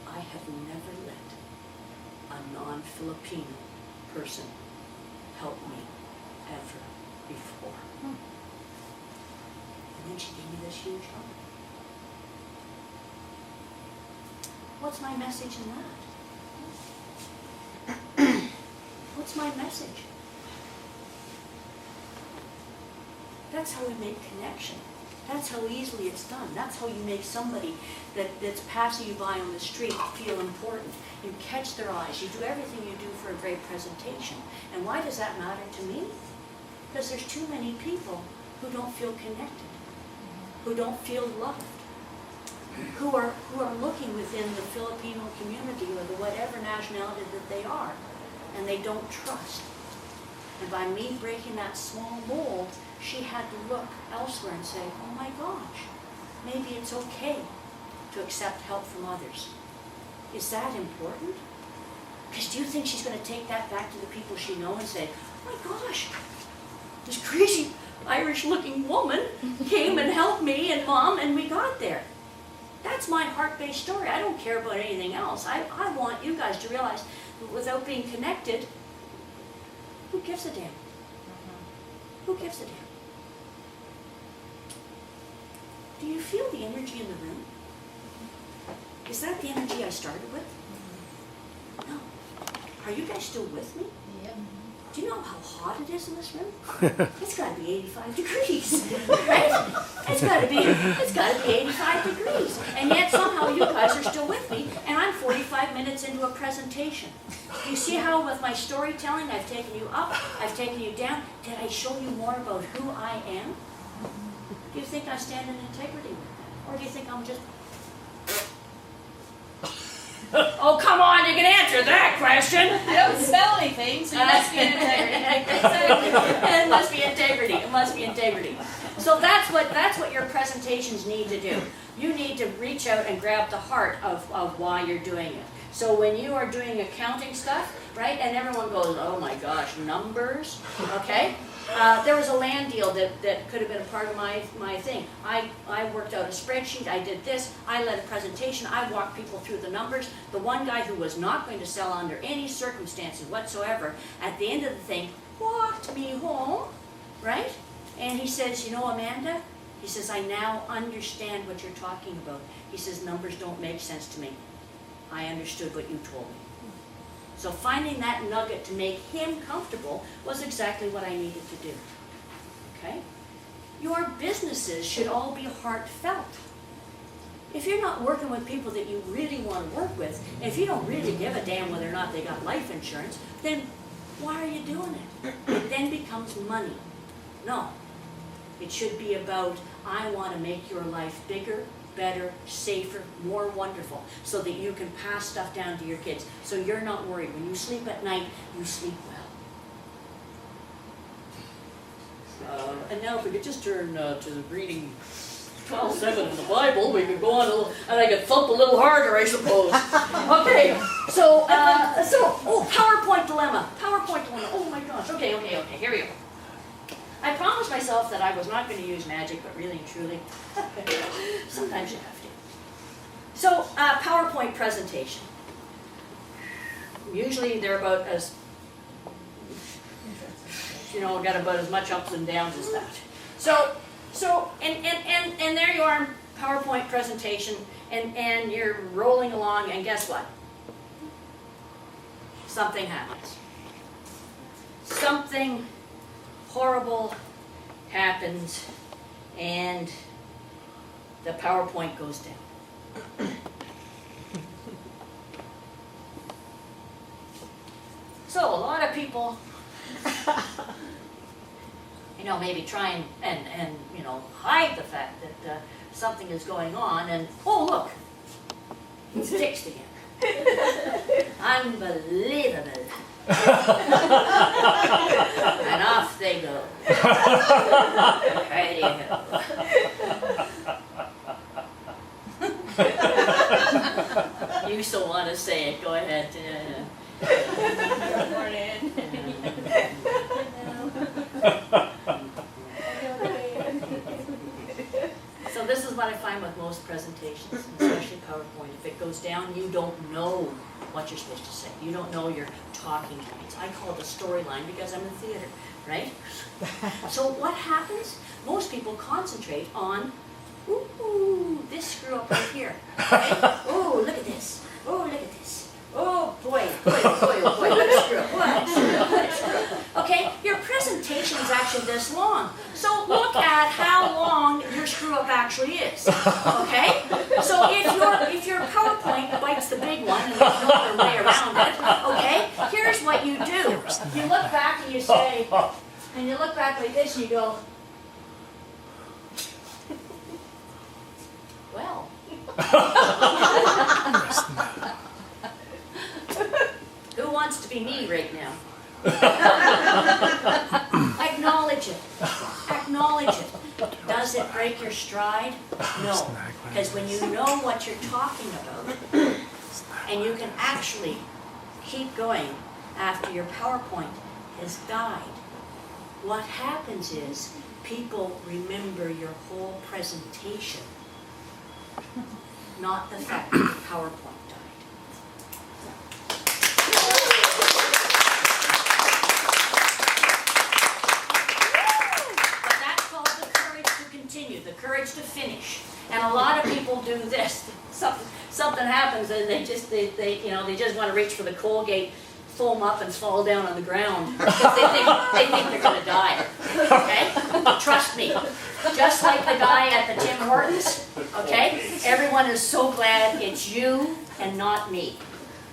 I have never let a non-Filipino person help me ever before. And then she gave me this huge hug. What's my message in that? What's my message? That's how we make connection. That's how easily it's done. That's how you make somebody that's passing you by on the street feel important. You catch their eyes. You do everything you do for a great presentation. And why does that matter to me? Because there's too many people who don't feel connected, who don't feel loved, who are looking within the Filipino community or the whatever nationality that they are, and they don't trust. And by me breaking that small mold, she had to look elsewhere and say, oh my gosh, maybe it's okay to accept help from others. Is that important? Because do you think she's going to take that back to the people she knows and say, oh my gosh, this crazy Irish-looking woman came and helped me and Mom, and we got there. That's my heart-based story. I don't care about anything else. I want you guys to realize that without being connected, who gives a damn? Who gives a damn? Do you feel the energy in the room? Is that the energy I started with? No. Are you guys still with me? Yep. Do you know how hot it is in this room? It's got to be 85 degrees, right? It's got to be 85 degrees. And yet somehow you guys are still with me, and I'm 45 minutes into a presentation. Do you see how with my storytelling I've taken you up, I've taken you down? Did I show you more about who I am? Do you think I stand in integrity with that? Or do you think I'm just... Oh, come on, you can answer that question. I don't spell anything, so you must be in integrity. It must be integrity. It must be integrity. So that's what your presentations need to do. You need to reach out and grab the heart of why you're doing it. So when you are doing accounting stuff, right, and everyone goes, oh my gosh, numbers, okay? There was a land deal that could have been a part of my thing. I worked out a spreadsheet, I did this, I led a presentation, I walked people through the numbers. The one guy who was not going to sell under any circumstances whatsoever, at the end of the thing, walked me home, right? And he says, you know, Amanda, he says, I now understand what you're talking about. He says, numbers don't make sense to me. I understood what you told me. So finding that nugget to make him comfortable was exactly what I needed to do. Okay? Your businesses should all be heartfelt. If you're not working with people that you really want to work with, and if you don't really give a damn whether or not they got life insurance, then why are you doing it? It then becomes money. No. It should be about, I want to make your life bigger, better, safer, more wonderful, so that you can pass stuff down to your kids. So you're not worried. When you sleep at night, you sleep well. And now if we could just turn to the reading 12:7 in the Bible, we could go on a little, and I could thump a little harder, I suppose. Okay, so PowerPoint dilemma. PowerPoint dilemma. Oh my gosh. Okay, here we go. I promised myself that I was not going to use magic, but really and truly, sometimes you have to. So, PowerPoint presentation. Usually they're about as, got about as much ups and downs as that. So and there you are, PowerPoint presentation, and you're rolling along, and guess what? Something happens. Something horrible happens, and the PowerPoint goes down. So a lot of people, maybe try and hide the fact that something is going on, and oh look, it's fixed again. Unbelievable. And off they go. Radio. You still want to say it? Go ahead. Good morning. So this is what I find with most presentations, especially PowerPoint. If it goes down, you don't know what you're supposed to say. You don't know your talking points. I call it a storyline because I'm in theater, right? So what happens? Most people concentrate on, ooh, this screw up right here. Right? Oh, look at this. Oh, look at this. Oh, boy, what a screw up. What a screw up. Okay, your presentation is actually this long. So look at how long your screw up actually is. Okay? So if your PowerPoint bites the big one and there's no other way around it, okay, here's what you do. You look back and you say, and you look back like this and you go, well, Who wants to be me right now? Acknowledge it. Acknowledge it. Does it break your stride? No. Because when you know what you're talking about, and you can actually keep going after your PowerPoint has died, what happens is people remember your whole presentation, not the fact that your PowerPoint died. But that's called the courage to continue, the courage to finish. And a lot of people do this. Something happens and they just want to reach for the Colgate, foam up and fall down on the ground because they think they're going to die. Okay? Trust me. Just like the guy at the Tim Hortons, okay? Everyone is so glad it's you and not me.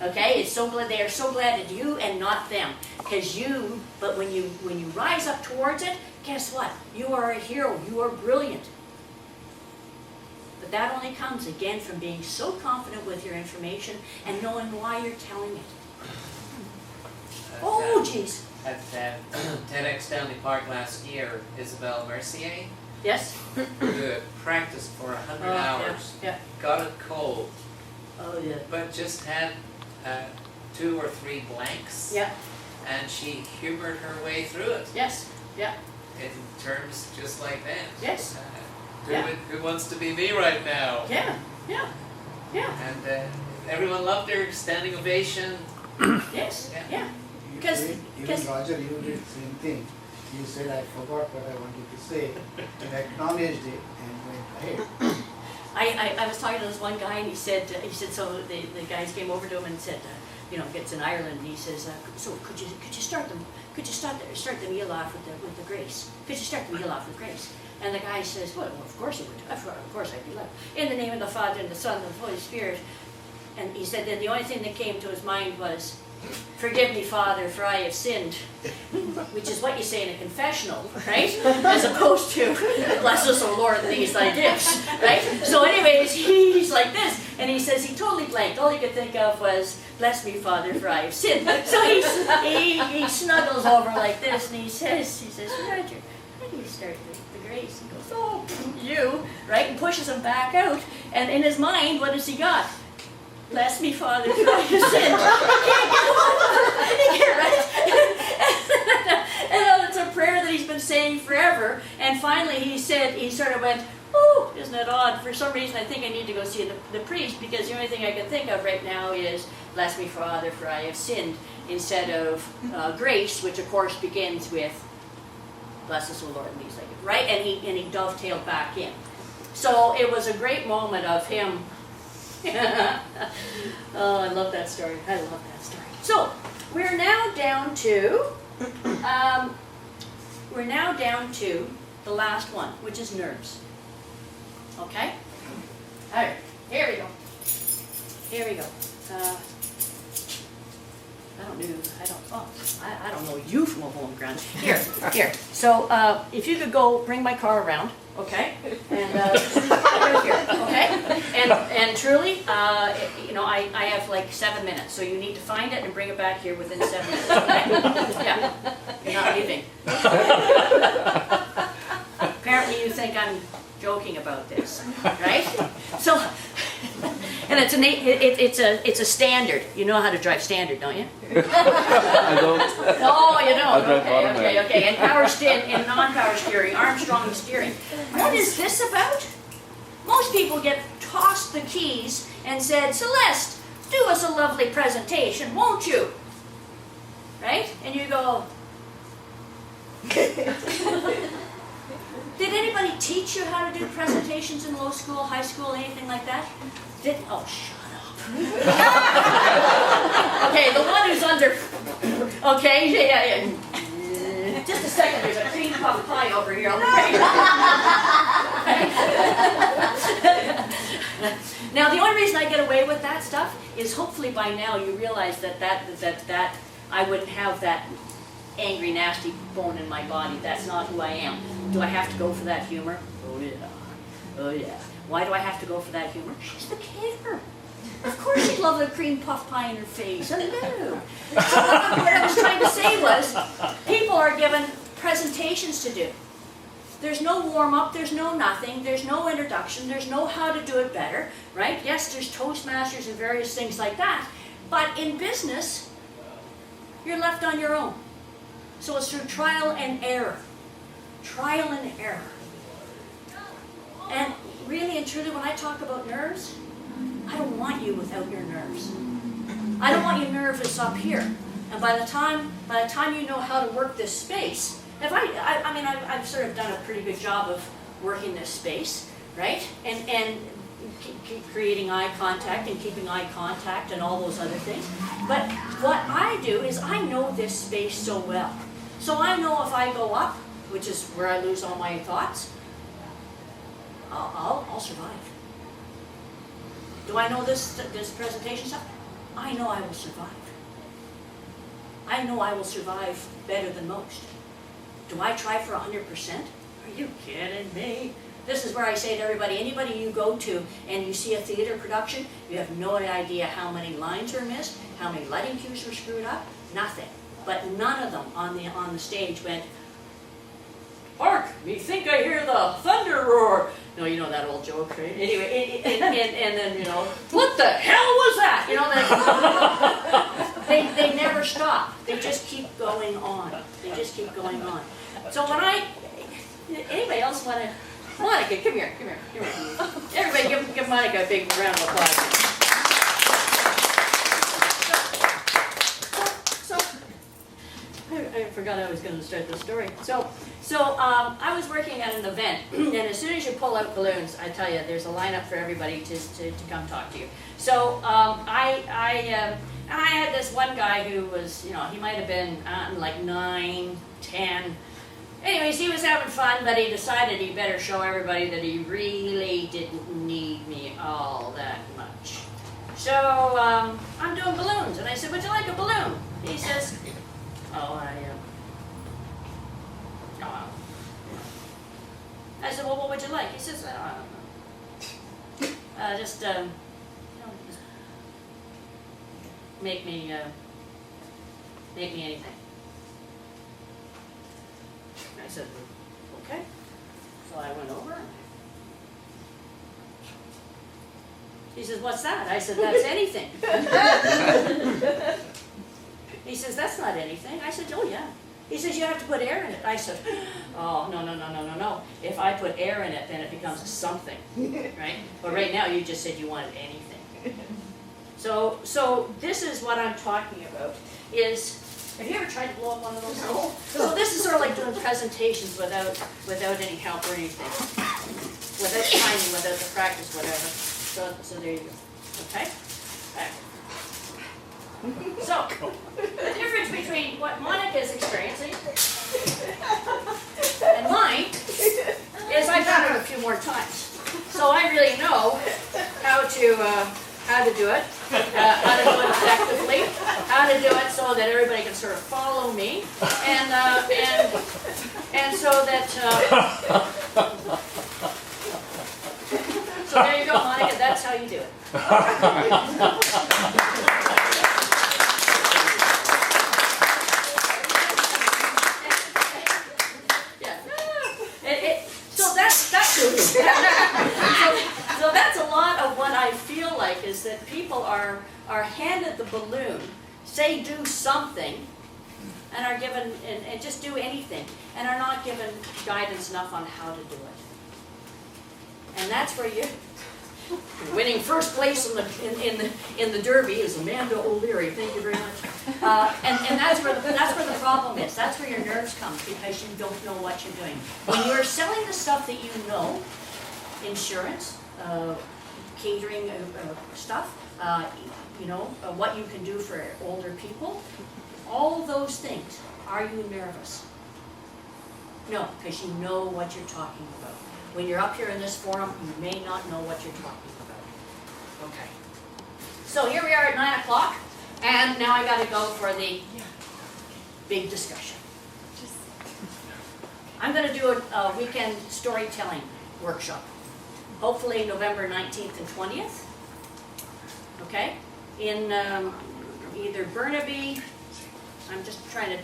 Okay? They are so glad it's you and not them. But when you rise up towards it, guess what? You are a hero. You are brilliant. But that only comes again from being so confident with your information and knowing why you're telling it. Oh, jeez. At TEDx Stanley Park last year, Isabelle Mercier Yes? practiced for 100 Oh, hours, Yeah. got it cold, Oh, yeah. but just had 2 or 3 blanks, Yeah. and she humored her way through it Yes. Yeah. in terms just like that. Yes. Who wants to be me right now? Yeah. Yeah. Yeah. And everyone loved her, standing ovation. Yes. Yeah. Yeah. You 'Cause- said- because- Even Roger, you did the same thing. You said, I forgot what I wanted to say, and acknowledged it and went ahead. I was talking to this one guy and he said so the guys came over to him and said, it's in Ireland, and he says, so could you start the meal off with the grace? Could you start the meal off with grace? And the guy says, well, of course I would. Of course I'd be loved. In the name of the Father and the Son and the Holy Spirit. And he said that the only thing that came to his mind was, forgive me, Father, for I have sinned. Which is what you say in a confessional, right? As opposed to, bless us, O Lord, and these thy gifts, right? So anyways, he's like this, and he says he totally blanked. All he could think of was, bless me, Father, for I have sinned. So he snuggles over like this, and he says, Roger, how do you start the grace? He goes, oh, you, right? And pushes him back out, and in his mind, what has he got? Bless me, Father, for I have sinned. He can't, right? And it's a prayer that he's been saying forever. And finally he sort of went, oh, isn't it odd? For some reason I think I need to go see the priest, because the only thing I can think of right now is, bless me, Father, for I have sinned, instead of grace, which of course begins with, bless us, O Lord, and he's like, right? And he dovetailed back in. So it was a great moment of him. Oh, I love that story. I love that story. So we're now down to the last one, which is nerves. Okay. All right. Here we go. I don't know you from a home ground. Here. So if you could go bring my car around, okay? And right here, okay? And truly, I have like 7 minutes, so you need to find it and bring it back here within 7 minutes, okay? Yeah, you're not leaving. Apparently you think I'm joking about this, right? So, and it's a standard. You know how to drive standard, don't you? I don't. No, you don't. I drive automatic. Okay. And in non-power steering, Armstrong steering. What is this about? Most people get tossed the keys and said, Celeste, do us a lovely presentation, won't you? Right? And you go, did anybody teach you how to do presentations in low school, high school, anything like that? Oh, shut up. Okay, the one who's under, okay, yeah. Just a second, there's a cream puff pie over here. Now, the only reason I get away with that stuff is hopefully by now you realize that I wouldn't have that angry, nasty bone in my body. That's not who I am. Do I have to go for that humor? Oh yeah. Why do I have to go for that humor? She's the caterer. Of course she'd love a cream puff pie in her face. Hello. So what I was trying to say was, people are given presentations to do. There's no warm-up, there's no nothing, there's no introduction, there's no how to do it better, right? Yes, there's Toastmasters and various things like that. But in business, you're left on your own. So it's through trial and error. Trial and error. And really and truly, when I talk about nerves, I don't want you without your nerves. I don't want you nervous up here. And by the time you know how to work this space, I've sort of done a pretty good job of working this space, right? And keep creating eye contact and keeping eye contact and all those other things. But what I do is I know this space so well. So I know if I go up, which is where I lose all my thoughts, I'll survive. Do I know this presentation stuff? I know I will survive. I know I will survive better than most. Do I try for 100%? Are you kidding me? This is where I say to everybody, anybody you go to and you see a theater production, you have no idea how many lines are missed, how many lighting cues were screwed up, nothing. But none of them on the stage went, "Hark, me think I hear the thunder roar." No, you know that old joke, right? Anyway, and then, you know, what the hell was that? You know, they never stop. They just keep going on. They just keep going on. So when anybody else want to, Monica, come here. Everybody give Monica a big round of applause. I forgot I was going to start the story. So I was working at an event, and as soon as you pull out balloons, I tell you, there's a lineup for everybody to come talk to you. So I had this one guy who was, you know, he might have been like 9, 10. Anyways, he was having fun, but he decided he better show everybody that he really didn't need me all that much. So I'm doing balloons, and I said, "Would you like a balloon?" He says, I said, "Well, what would you like?" He says, just make me anything." I said, "Okay." So I went over. He says, "What's that?" I said, "That's anything." He says, "That's not anything." I said, "Oh yeah." He says, "You have to put air in it." I said, "Oh, no. If I put air in it, then it becomes something, right? But right now, you just said you wanted anything." So this is what I'm talking about, is, have you ever tried to blow up one of those? No. So this is sort of like doing presentations without any help or anything. Without timing, without the practice, whatever. So there you go, okay? Back. So, the difference between what Monica is experiencing and mine is I've done it a few more times. So I really know how to do it, how to do it effectively, how to do it so that everybody can sort of follow me, and so that, so there you go, Monica, that's how you do it. So that's a lot of what I feel like, is that people are handed the balloon, say do something, and are given, and just do anything, and are not given guidance enough on how to do it. And that's where you're winning first place in the Derby is Amanda O'Leary. Thank you very much. And that's where the problem is. That's where your nerves come, because you don't know what you're doing. When you're selling the stuff that you know, insurance, catering stuff, what you can do for older people, all those things. Are you nervous? No, because you know what you're talking about. When you're up here in this forum, you may not know what you're talking about. Okay. So here we are at 9 o'clock, and now I got to go for the big discussion. I'm going to do a weekend storytelling workshop. hopefully November 19th and 20th. Okay? In either Burnaby, I'm just trying to.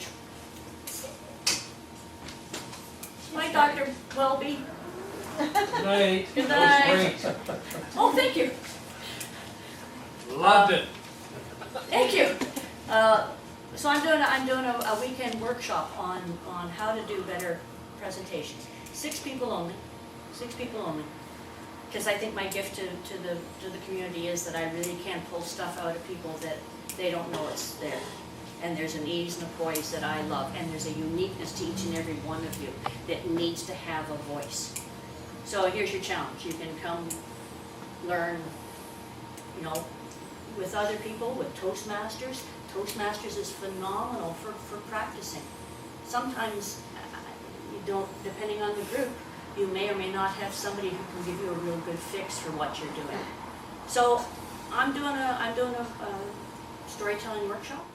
Hi, Dr. Welby. Good night. Good That was night. great. Oh, thank you. Loved it. Thank you. So I'm doing a weekend workshop on how to do better presentations. 6 people only. 6 people only. Because I think my gift to the community is that I really can pull stuff out of people that they don't know it's there. And there's an ease and a poise that I love, and there's a uniqueness to each and every one of you that needs to have a voice. So here's your challenge. You can come learn, with other people, with Toastmasters. Toastmasters is phenomenal for practicing. Sometimes you don't, depending on the group, you may or may not have somebody who can give you a real good fix for what you're doing. So I'm doing a storytelling workshop.